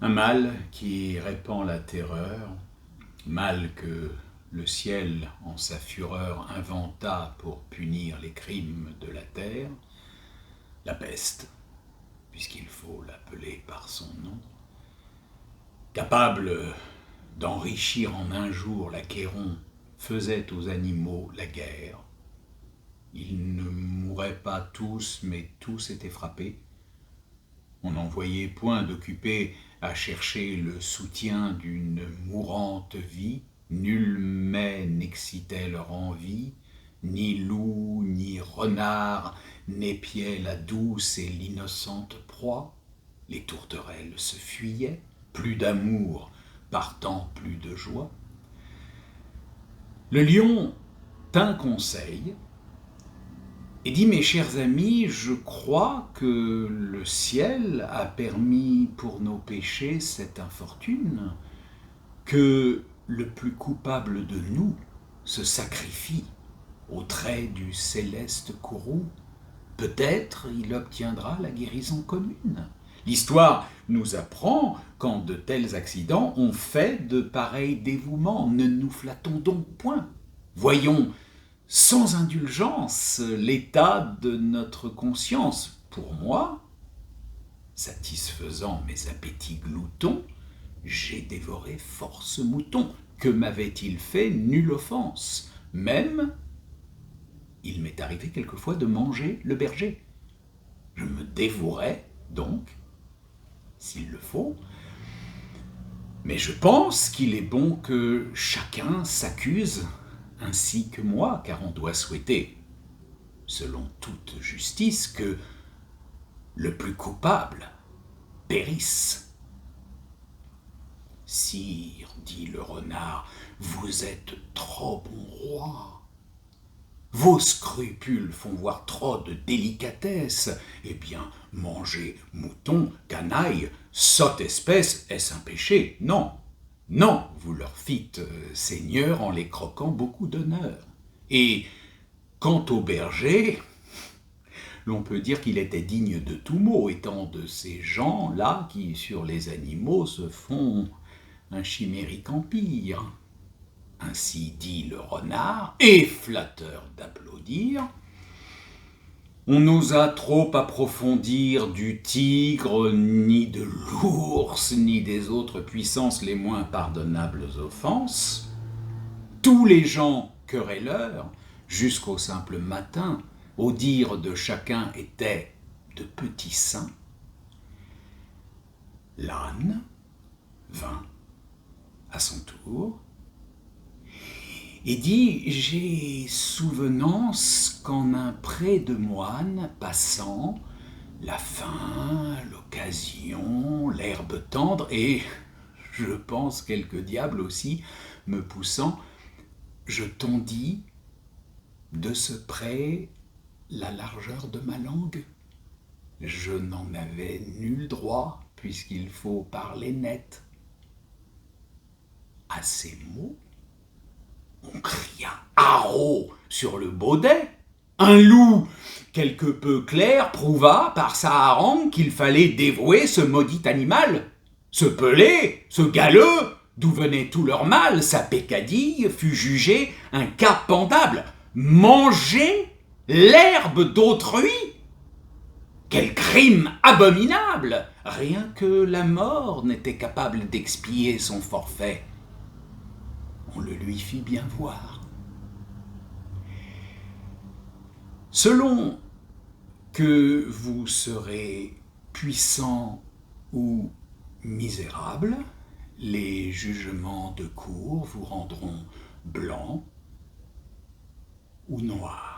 Un mal qui répand la terreur, mal que le ciel, en sa fureur, inventa pour punir les crimes de la terre, la peste, puisqu'il faut l'appeler par son nom, capable d'enrichir en un jour l'Achéron, faisait aux animaux la guerre. Ils ne mouraient pas tous, mais tous étaient frappés. On n'en voyait point d'occupés à chercher le soutien d'une mourante vie. Nul mets n'excitait leur envie, ni loup, ni renard n'épiaient la douce et l'innocente proie. Les tourterelles se fuyaient, plus d'amour, partant plus de joie. Le lion tint conseil et dit: mes chers amis, je crois que le ciel a permis pour nos péchés cette infortune, que le plus coupable de nous se sacrifie au trait du céleste courroux. Peut-être il obtiendra la guérison commune. L'histoire nous apprend qu'en de tels accidents on fait de pareils dévouements. Ne nous flattons donc point. Voyons sans indulgence l'état de notre conscience. Pour moi, satisfaisant mes appétits gloutons, j'ai dévoré force moutons. Que m'avait-il fait? Nulle offense. Même, il m'est arrivé quelquefois de manger le berger. Je me dévorais donc, s'il le faut, mais je pense qu'il est bon que chacun s'accuse ainsi que moi, car on doit souhaiter, selon toute justice, que le plus coupable périsse. Sire, dit le renard, vous êtes trop bon roi. Vos scrupules font voir trop de délicatesse. Eh bien, manger mouton, canaille, sotte espèce, est-ce un péché? Non, non, vous leur fîtes, seigneur, en les croquant beaucoup d'honneur. Et quant au berger, l'on peut dire qu'il était digne de tout mot, étant de ces gens-là qui, sur les animaux, se font un chimérique empire. Ainsi dit le renard, et flatteur d'applaudir. On n'osa trop approfondir du tigre, ni de l'ours, ni des autres puissances les moins pardonnables offenses. Tous les gens querelleurs, jusqu'au simple matin, au dire de chacun étaient de petits saints. L'âne vint à son tour et dit: j'ai souvenance qu'en un pré de moine passant, la faim, l'occasion, l'herbe tendre, et je pense quelques diables aussi me poussant, je tondis de ce pré la largeur de ma langue. Je n'en avais nul droit, puisqu'il faut parler net. À ces mots, on cria haro sur le baudet. Un loup quelque peu clair prouva par sa harangue qu'il fallait dévouer ce maudit animal. Ce pelé, ce galeux, d'où venait tout leur mal, sa peccadille fut jugée un cas pendable. Manger l'herbe d'autrui? Quel crime abominable! Rien que la mort n'était capable d'expier son forfait. On le lui fit bien voir. Selon que vous serez puissant ou misérable, les jugements de cour vous rendront blanc ou noir.